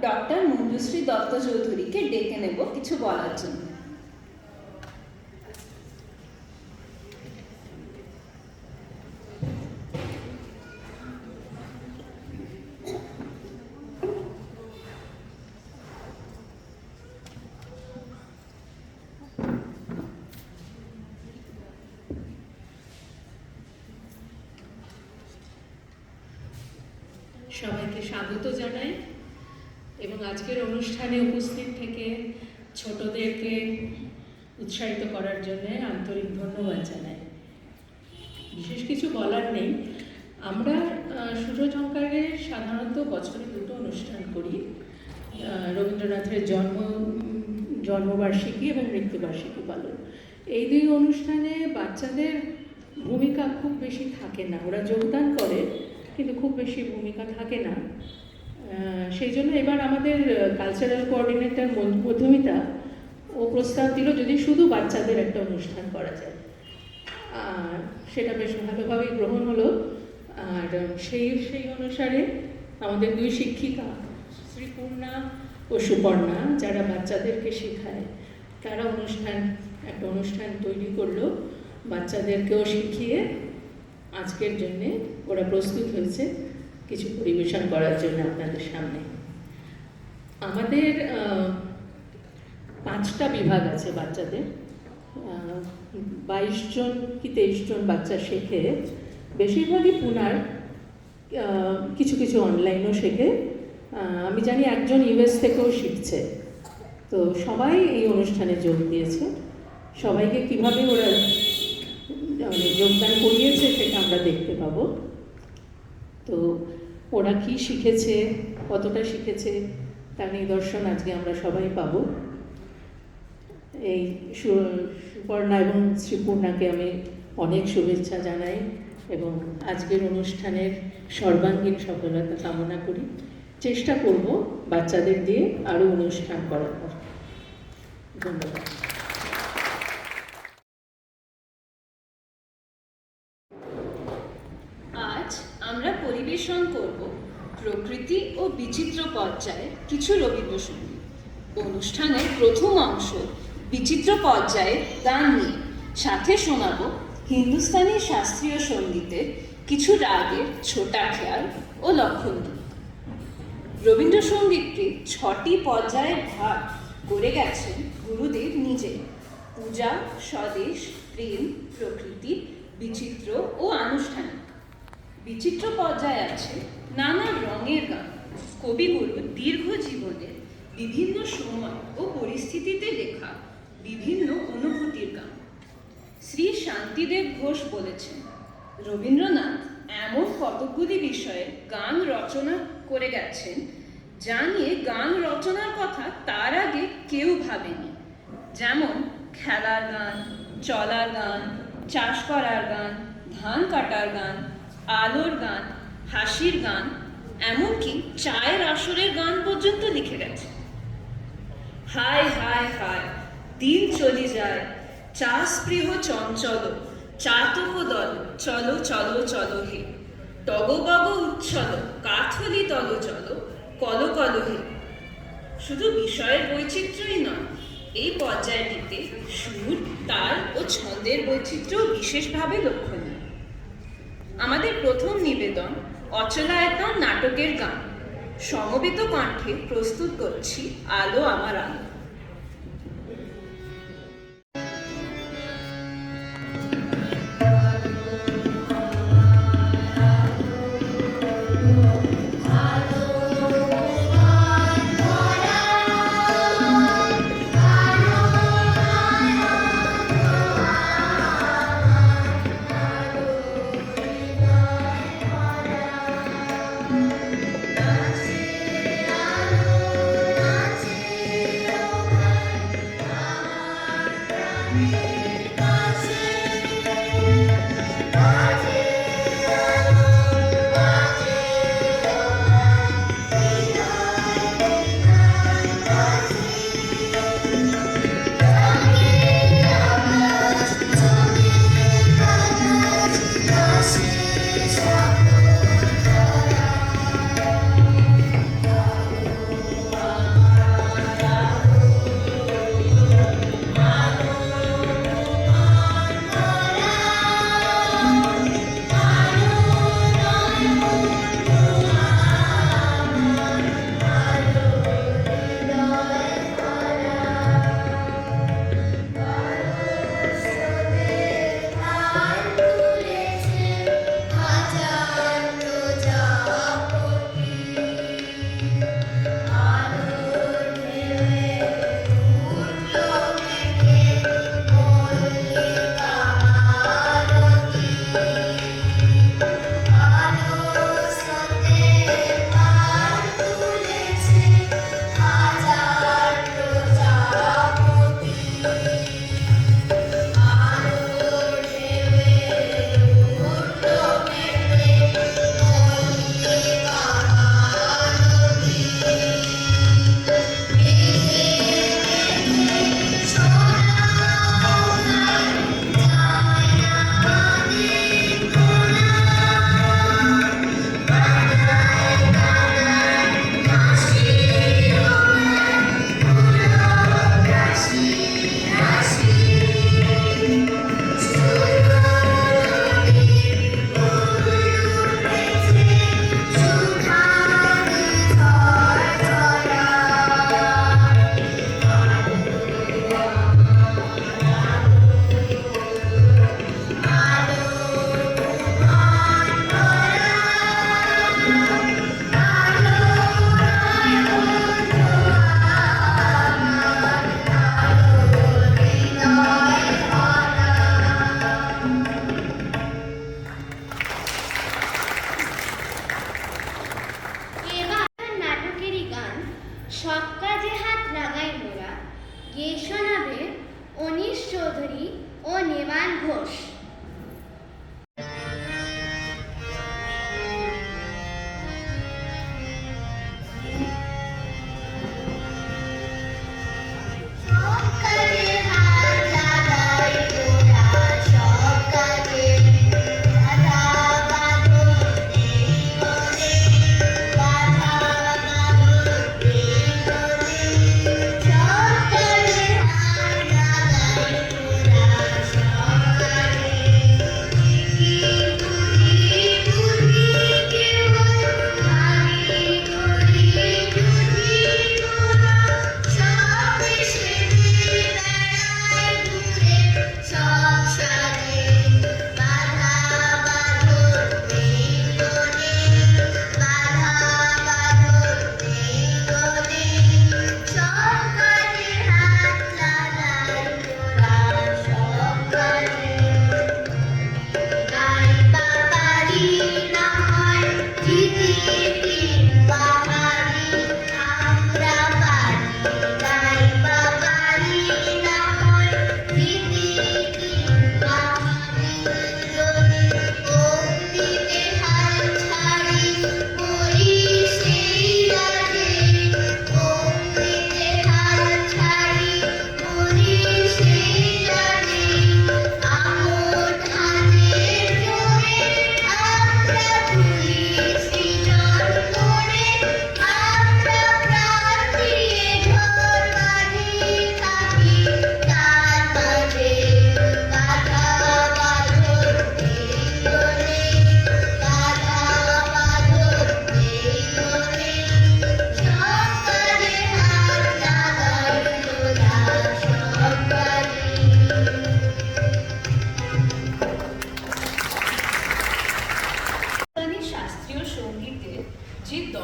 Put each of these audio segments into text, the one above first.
Doctor Manjushree Dutta চৌধুরীকে ডেকে নেব কিছু বলার জন্য। সবাইকে স্বাগত জানাই এবং আজকের অনুষ্ঠানে উপস্থিত থেকে ছোটদেরকে উৎসাহিত করার জন্য আন্তরিক ধন্যবাদ জানাই। বিশেষ কিছু বলার নেই। আমরা সুরঝঙ্কারে সাধারণত বছরে দুটো অনুষ্ঠান করি, রবীন্দ্রনাথের জন্মবার্ষিকী এবং মৃত্যুবার্ষিকী পালন। এই দুই অনুষ্ঠানে বাচ্চাদের ভূমিকা খুব বেশি থাকে না, ওরা যোগদান করে কিন্তু খুব বেশি ভূমিকা থাকে না। সেই জন্য এবার আমাদের কালচারাল কোঅর্ডিনেটর মধুমিতা ও প্রস্তাব দিল যদি শুধু বাচ্চাদের একটা অনুষ্ঠান করা যায়, সেটা বেশ ভালোভাবেই গ্রহণ হলো। আর সেই অনুসারে আমাদের দুই শিক্ষিকা শ্রীপূর্ণা ও সুপর্ণা, যারা বাচ্চাদেরকে শেখায়, তারা একটা অনুষ্ঠান তৈরি করলো। বাচ্চাদেরকেও শিখিয়ে আজকের জন্যে ওরা প্রস্তুত হয়েছে কিছু পরিবেশন করার জন্য আপনাদের সামনে। আমাদের 5টা বিভাগ আছে বাচ্চাদের, 22 জন কি 23 জন বাচ্চা শেখে। বেশিরভাগই পুনার, কিছু কিছু অনলাইনও শেখে। আমি জানি একজন ইউএস থেকেও শিখছে। তো সবাই এই অনুষ্ঠানে যোগ দিয়েছে। সবাইকে কিভাবে ওরা যোগদান করিয়েছে সেটা আমরা দেখতে পাবো। তো ওরা কি শিখেছে, কতটা শিখেছে, তার নিদর্শন আজকে আমরা সবাই পাবো। এই সুপর্ণা এবং শ্রীপূর্ণাকে আমি অনেক শুভেচ্ছা জানাই এবং আজকের অনুষ্ঠানের সর্বাঙ্গীন সফলতা কামনা করি। চেষ্টা করব বাচ্চাদের দিয়ে আরও অনুষ্ঠান করার। ধন্যবাদ। আজ আমরা পরিবেশন করব প্রকৃতি ও বিচিত্র পর্যায়ে কিছু রবীন্দ্রসঙ্গীত। অনুষ্ঠানের প্রথম অংশ বিচিত্র পর্যায়ে গান নিয়ে, সাথে শোনাব হিন্দুস্তানি শাস্ত্রীয় সঙ্গীতের কিছু রাগের ছোটা খেয়াল ও লক্ষণগীত। রবীন্দ্রসঙ্গীতকে 6টি পর্যায়ে ভাগ করে গেছেন গুরুদেব নিজে: পূজা, স্বদেশ, প্রেম, প্রকৃতি, বিচিত্র ও আনুষ্ঠানিক। বিচিত্র পর্যায়ে আছে নানা রঙের গান, কবিগুরু দীর্ঘ জীবনের বিভিন্ন সময় ও পরিস্থিতিতে লেখা বিভিন্ন অনুভূতির গান। শ্রী শান্তিদেব ঘোষ বলেছেন, রবীন্দ্রনাথ এমন কতগুলি বিষয়ে গান রচনা করে গেছেন যা নিয়ে গান রচনার কথা তার আগে কেউ ভাবেনি। যেমন খেলার গান, চলার গান, চাষ করার গান, ধান কাটার গান, আলোর গান, হাসির গান, এমনকি চায়ের আসরের গান পর্যন্ত লিখে গেছে। হায় হায় হায় দিন চলি যায়, চা স্পৃহ চঞ্চল, চাতক দল চলো চলো চলো হে, তগ বগ উচ্ছল কাথলি তল চলো কল কল হে। শুধু বিষয়ের বৈচিত্র্যই নয়, এই পর্যায়টিতে সুর, তাল ও ছন্দের বৈচিত্র্য বিশেষভাবে লক্ষণীয়। আমাদের প্রথম নিবেদন অচলায়তন নাটকের গান। সমবেত কণ্ঠে প্রস্তুত করছি আলো আমার আলো।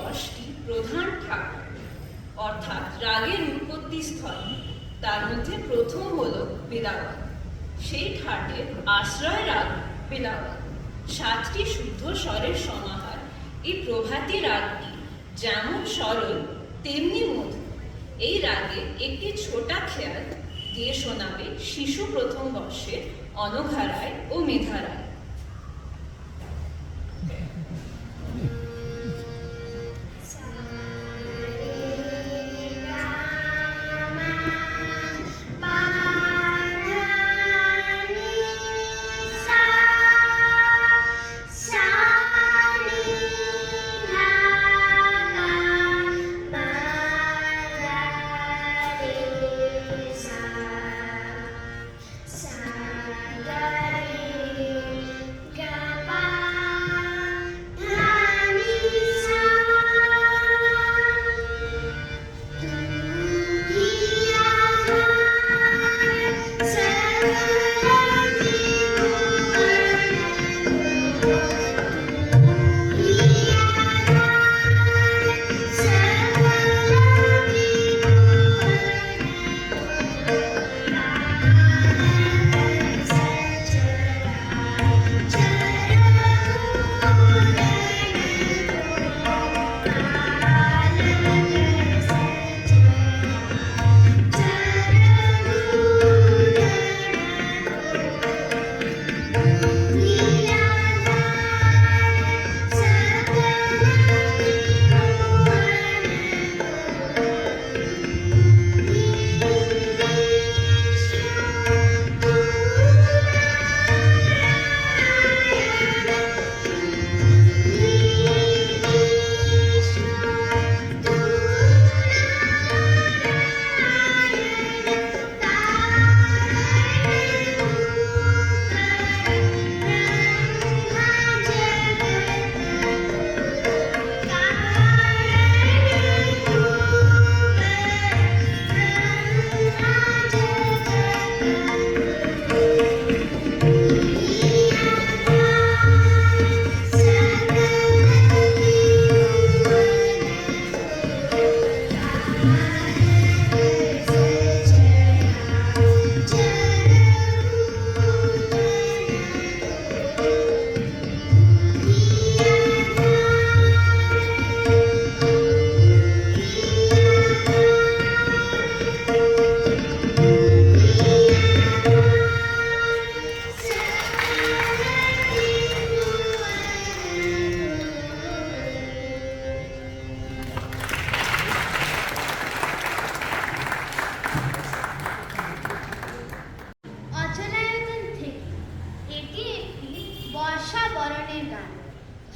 10টি প্রধান ঠাট, অর্থাৎ রাগের উৎপত্তি স্থল। তার মধ্যে প্রথম হল বেদাওয়ান। সেই ঠাটের আশ্রয় রাগ বেদাওয়ান। 7টি শুদ্ধ স্বরের সমাহার। এই প্রভাতী রাগটি যেমন সরল তেমনি মধুর। এই রাগে একটি ছোটা খেয়াল গিয়ে শোনাবে শিশু প্রথম বর্ষের অনঘা রায় ও মেধা রায়।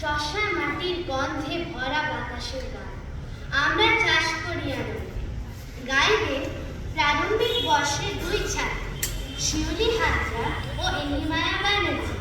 চষা মাটির গন্ধে ভরা বাতাসের গান আমরা চাষ করি আনন্দে। গাইবে প্রারম্ভিক বর্ষের 2 ছাত্রী শিউলি হাজরা ও এলিমায়া ব্যানার্জি।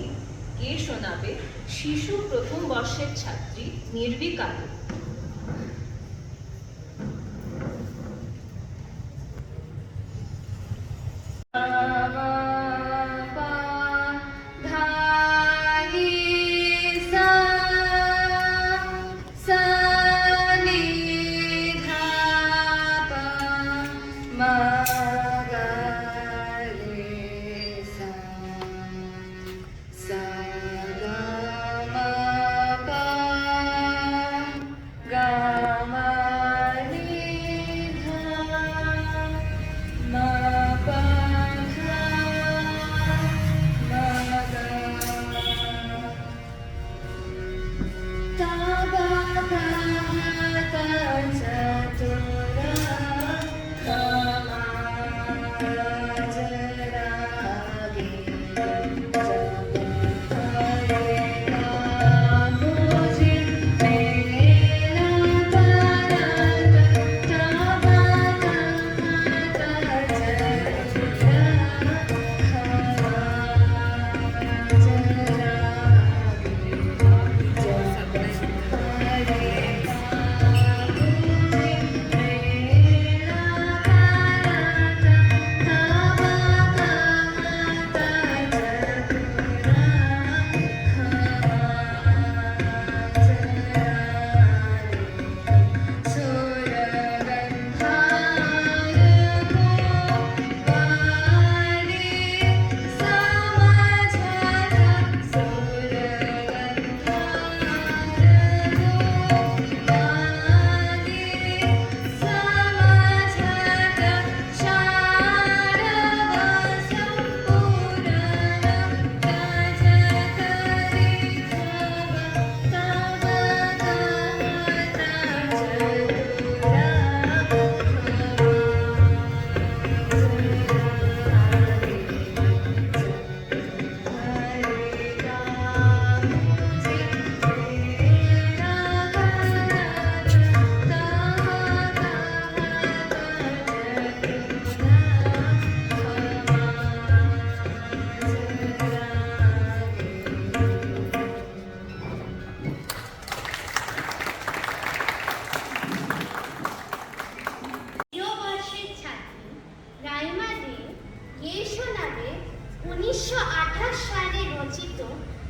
নিয়ে কে শোনাবে শিশু প্রথম বর্ষের ছাত্রী নির্ভীক আলো।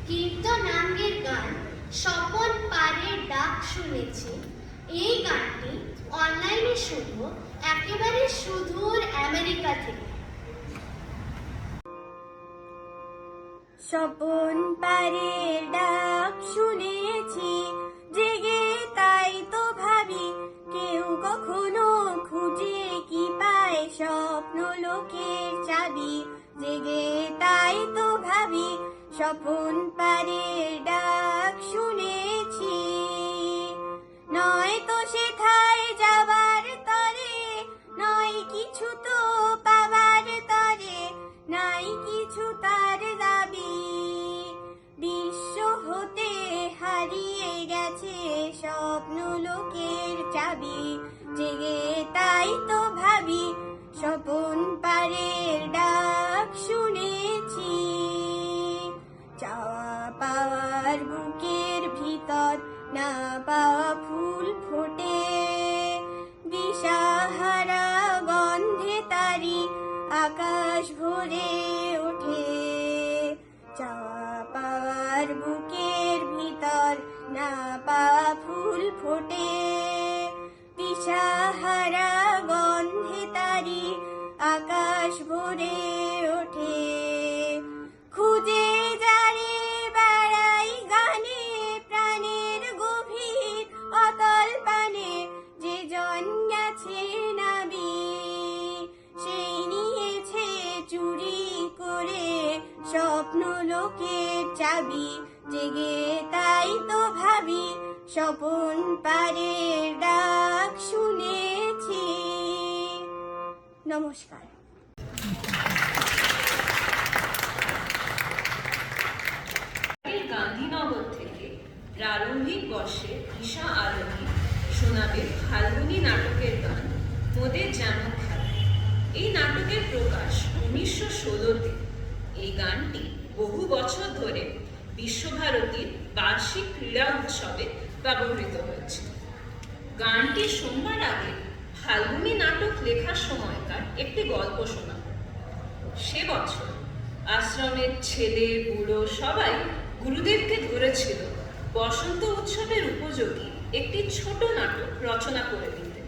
কীর্তনাঙ্গের গান স্বপন পারের ডাক শুনেছি। এই গানটি অনলাইনে শুনবো একেবারে সুদূর আমেরিকা থেকে। স্বপন পারের ডাক শুনেছি জেগে, তাই তো ভাবি কেউ কখনো খুঁজে কি পায় স্বপ্ন লোকের চাবি। জেগে তাই তো ভাবি স্বপন পারের ডাক শুনেছি। নয় তো সেথায় যাবার তরে, নয় কিছু তো পাবার তরে, নাই কিছু তার দাবি। বিশ্ব হতে হারিয়ে গেছে স্বপ্ন লোকের চাবি। জেগে তাই তো ভাবি স্বপন পারের ডাক শুনেছি। চাওয়া পাওয়ার বুকের ভিতর না পাওয়া ফুল ফোটে, দিশাহারা গন্ধে তারি আকাশ ভরে ওঠে। চাওয়া পাওয়ার বুকের ভিতর না পাওয়া ফুল ফোটে, দিশাহারা গন্ধে তারি আকাশ ভরে ওঠে। খুঁজে যারে বেড়াই গানে প্রাণের গভীর অতল পানে, যে জন গেছে নাবি সেই নিয়েছে চুরি করে স্বপ্ন লোকের চাবি। জেগে তাই তো ভাবি স্বপন পারের ডাক শুনেছি। নমস্কার। গান্ধীনগর থেকে প্রারম্ভিক বর্ষে ঈশা আলমী শোনাবে ফাল্গুনী নাটকের গান মোদের যেমন খেলা। এই নাটকের প্রকাশ 1916-তে। এই গানটি বহু বছর ধরে বিশ্বভারতীর বার্ষিক ক্রীড়া উৎসবে ব্যবহৃত হয়েছে। গানটি শোনবার আগে ফাল্গুনী নাটক লেখার সময়কার একটি গল্প শোনা। সে বছর আশ্রমের ছেলে বুড়ো সবাই গুরুদেবকে ধরেছিল বসন্ত উৎসবের উপযোগী একটি ছোট নাটক রচনা করে দিতে।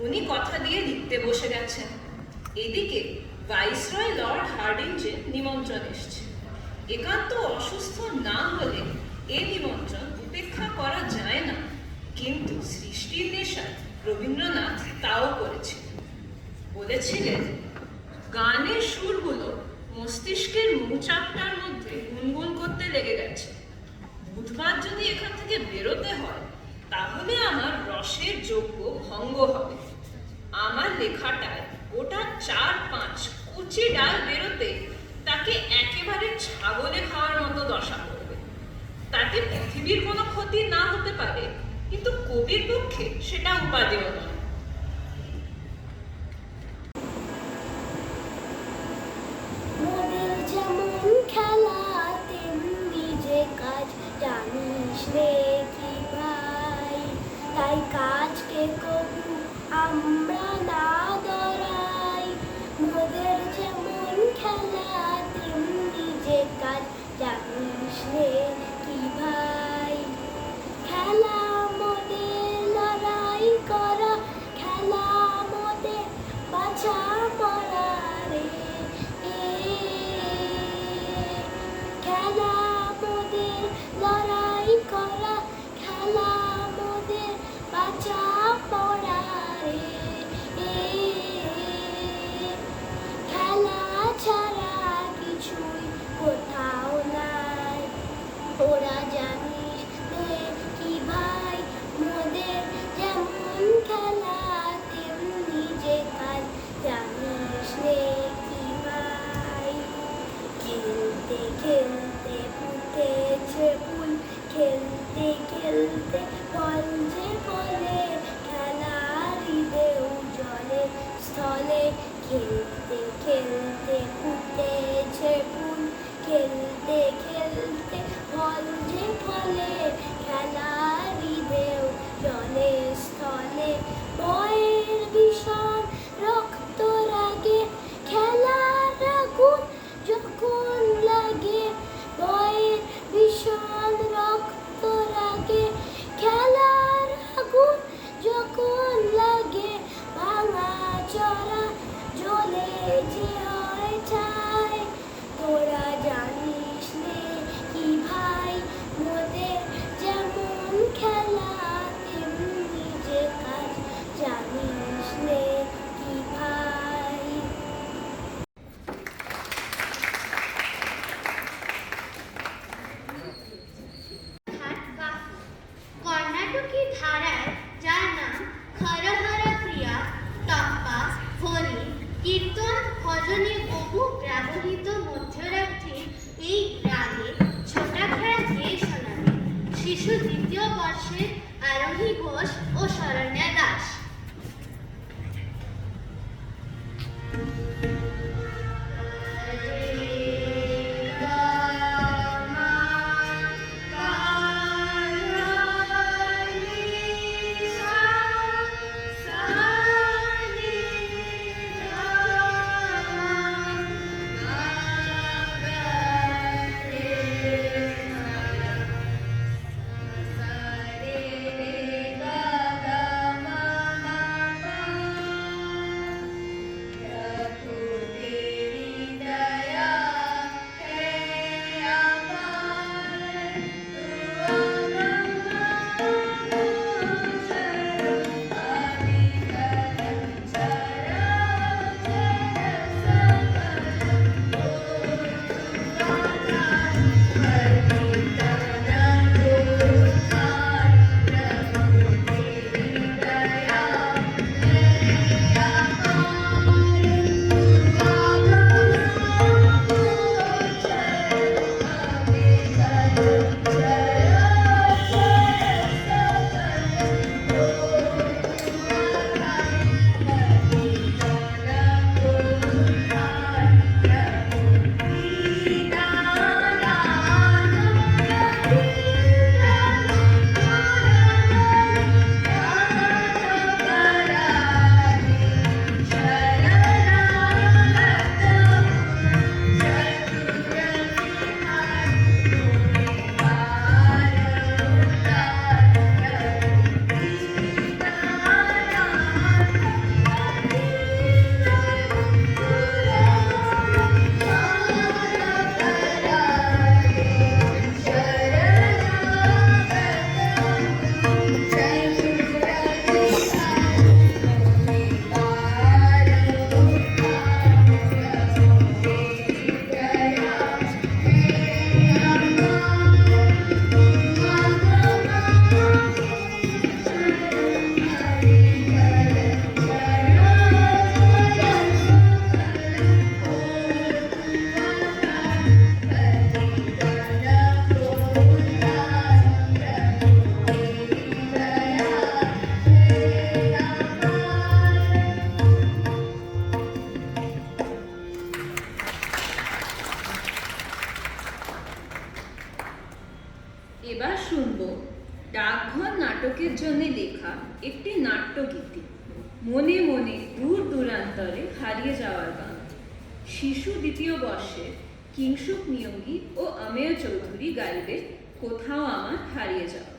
উনি কথা দিয়ে লিখতে বসে গেছেন। এদিকে ভাইসরয় লর্ড হার্ডিঞ্জের নিমন্ত্রণ এসছে। একান্ত অসুস্থ না হলে এ নিমন্ত্রণ উপেক্ষা করা যায় না, কিন্তু সৃষ্টির নেশায় রবীন্দ্রনাথ তাও করেছিলেন। বলেছিলেন, গানের সুরগুলো মস্তিষ্কের মৌচাকটার মধ্যে গুনগুন করতে লেগে গেছে। বুধবার যদি এখান থেকে বেরোতে হয়, তাহলে আমার রসের যোগ্য ভঙ্গ হবে। আমার লেখাটায় ওটা 4-5 কুচি ডাল বেরোতে তাকে একেবারে ছাগলে খাওয়ার মতো দশা করবে। তাতে পৃথিবীর কোনো ক্ষতি না হতে পারে, কিন্তু কবির পক্ষে সেটা উপাদেয় নয়। মোদের যেমন খেলা তেমনি যে কাজ, জানিস রে কি ভাই, তাই কাজকে কবু আমরা না ডরাই। মোদের যেমন খেলা তেমনি যে কাজ, জানিস রে কি ভাই, খেলা মোদের লড়াই করা, খেলা মোদের বাঁচা মরা রে। খেলা মোদের লড়াই করা, খেলা মোদের বাঁচা পড়া রে। খেলা ছাড়া কিছুই কোথাও নাই, ওরা জানিস রে কি ভাই, মোদের যেমন খেলা তেমনি যে কাজ, জানিস রে কি ভাই। খেলতে খেলতে ফুটেছে ফুল, খেলতে খেলতে ফল যে ফলে, খেলারই ঢেউ জলে স্থলে। খেলতে খেলতে ফুটেছে ফুল, খেলতে খেলতে ফল যে ফলে, খেলারই ঢেউ জলে স্থলে। বয়ের ভীষণ রক্ত রাগে, খেলার আগুন যখন লাগে, বয়ের ভীষণ রক্ত রাগে, খেলার আগুন যখন লাগে, ভাঙা চড়া জ্বলে যে হয় ঠাই। তোরা জানিস নে কি ভাই, মোদের যেমন খেলা তেমনি যে কাজ, জানিস নে কি ভাই। কর্ণাটকী ধারায় যার নাম হরহর প্রিয়া, টপ্পা, হোলি, কীর্তন, ভজনে বহু ব্যবহৃত মধ্যরাত্রি এই রাগে ছোটাখাড়া গেয়ে শোনাবে শিশু দ্বিতীয় বর্ষের আরোহী ঘোষ ও শরণ্যা দাস। এবার শুনব ডাকঘর নাটকের জন্য লেখা একটি নাট্যগীতি, মনে মনে দূর দূরান্তরে হারিয়ে যাওয়ার গান। শিশু দ্বিতীয় বর্ষের কিংসুক নিয়োগী ও অমেয় চৌধুরী গাইবে কোথাও আমার হারিয়ে যাওয়া।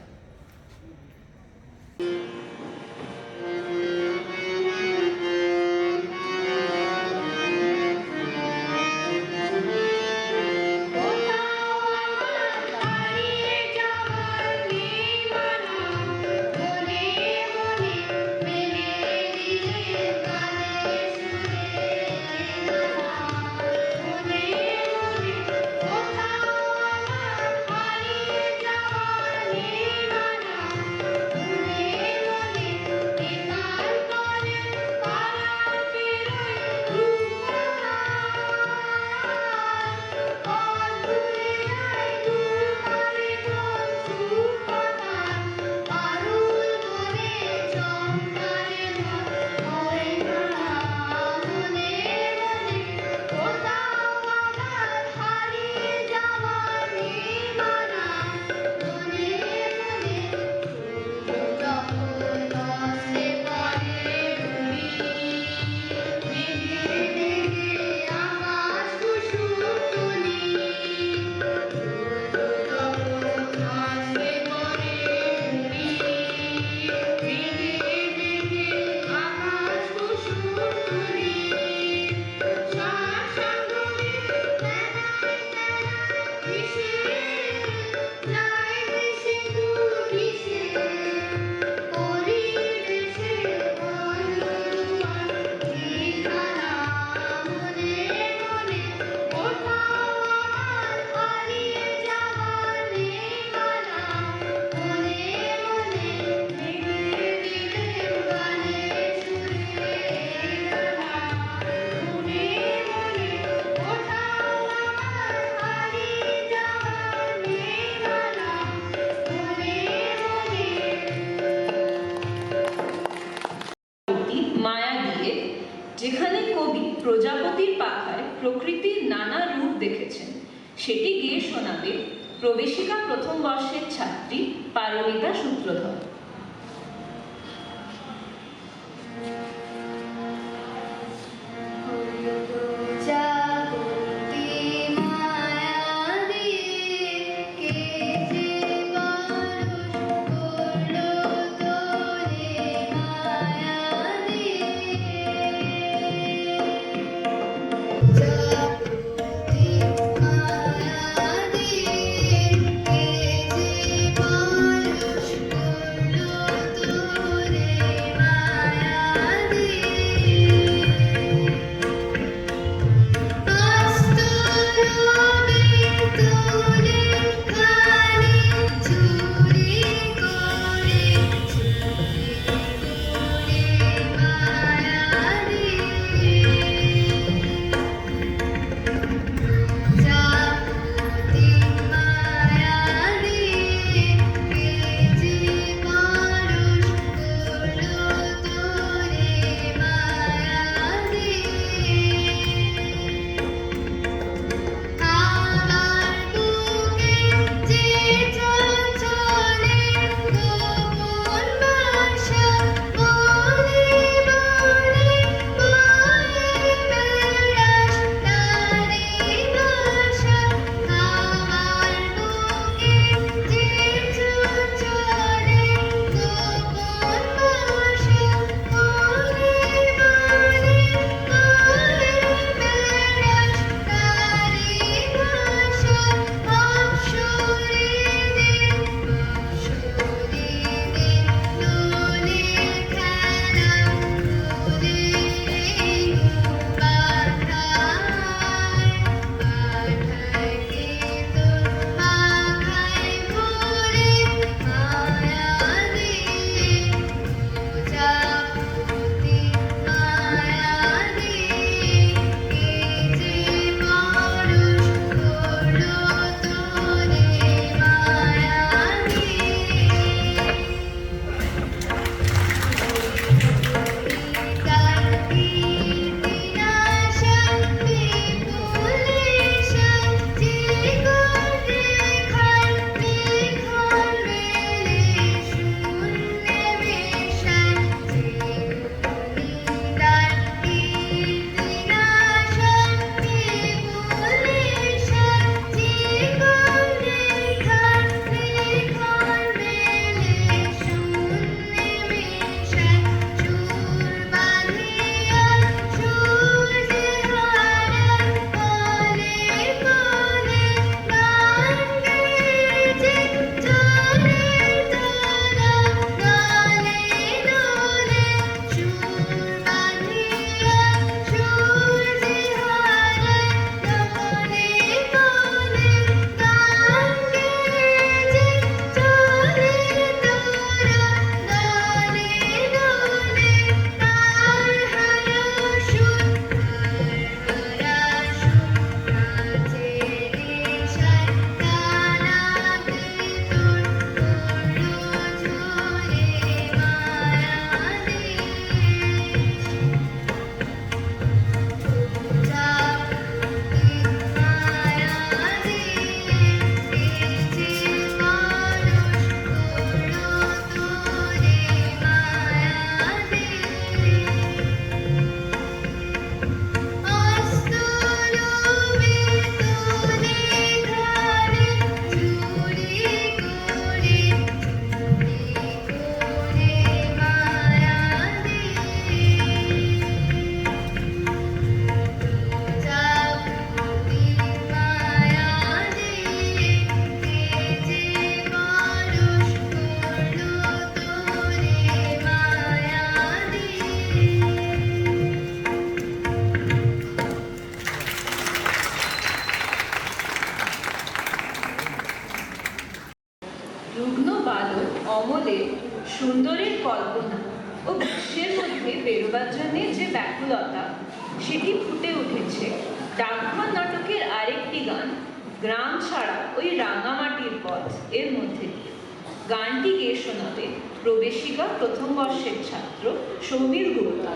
যেখানে কবি প্রজাপতির পাখায় প্রকৃতির নানা রূপ দেখেছেন, সেটি গিয়ে শোনাবে প্রবেশিকা প্রথম বর্ষের ছাত্রী পারমিতা সূত্রধর। মায়া রুগ্ন বালক অমলের সুন্দরের কল্পনা ও বিশ্বের মধ্যে বেরোবার জন্যে যে ব্যাকুলতা, সেটি ফুটে উঠেছে ডাকঘর নাটকের আরেকটি গান, গ্রাম ছাড়া ওই রাঙামাটির পথ এর মধ্যে দিয়ে। গানটি গেয়ে শোনাবে প্রবেশিকা প্রথম বর্ষের ছাত্র সমীর গুপ্তা।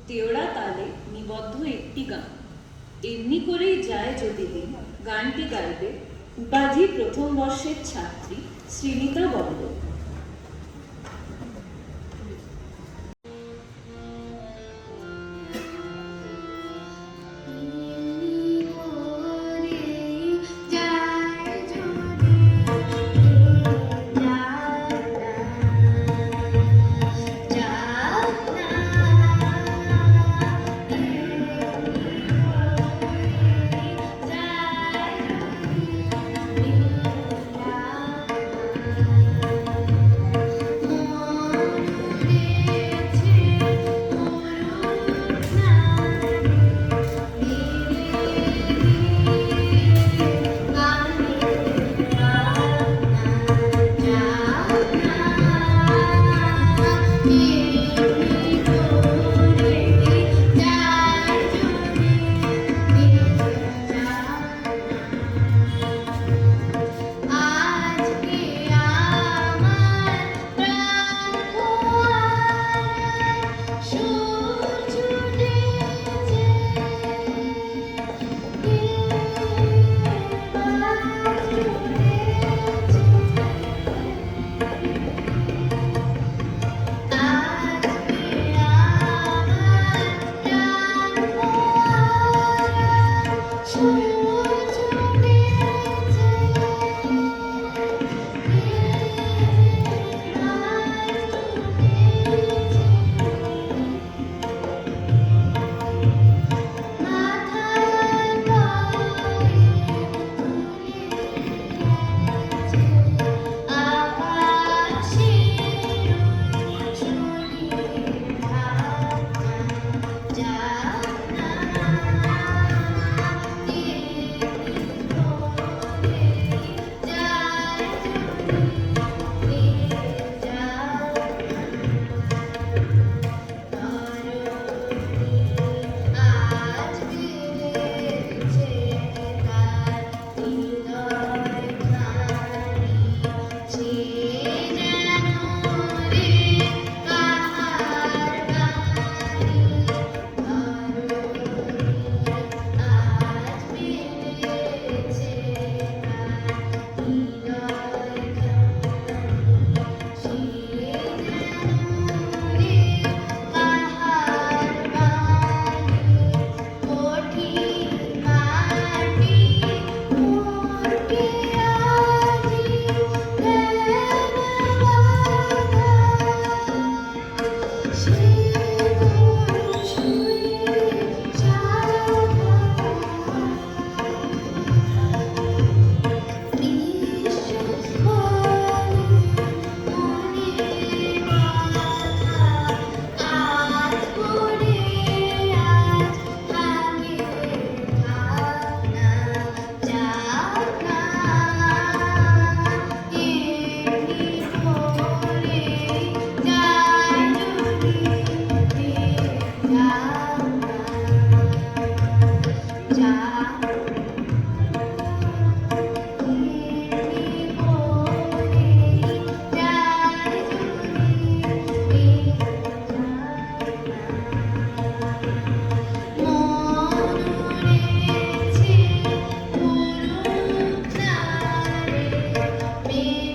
তেওড়া তালে নিবদ্ধ একটি গান। এমনি করেই যায় যদি দিন, গানটি গাইবে উপাধি প্রথম বর্ষের ছাত্রী শ্রীনিতা বল্লভ। যায় যদি হে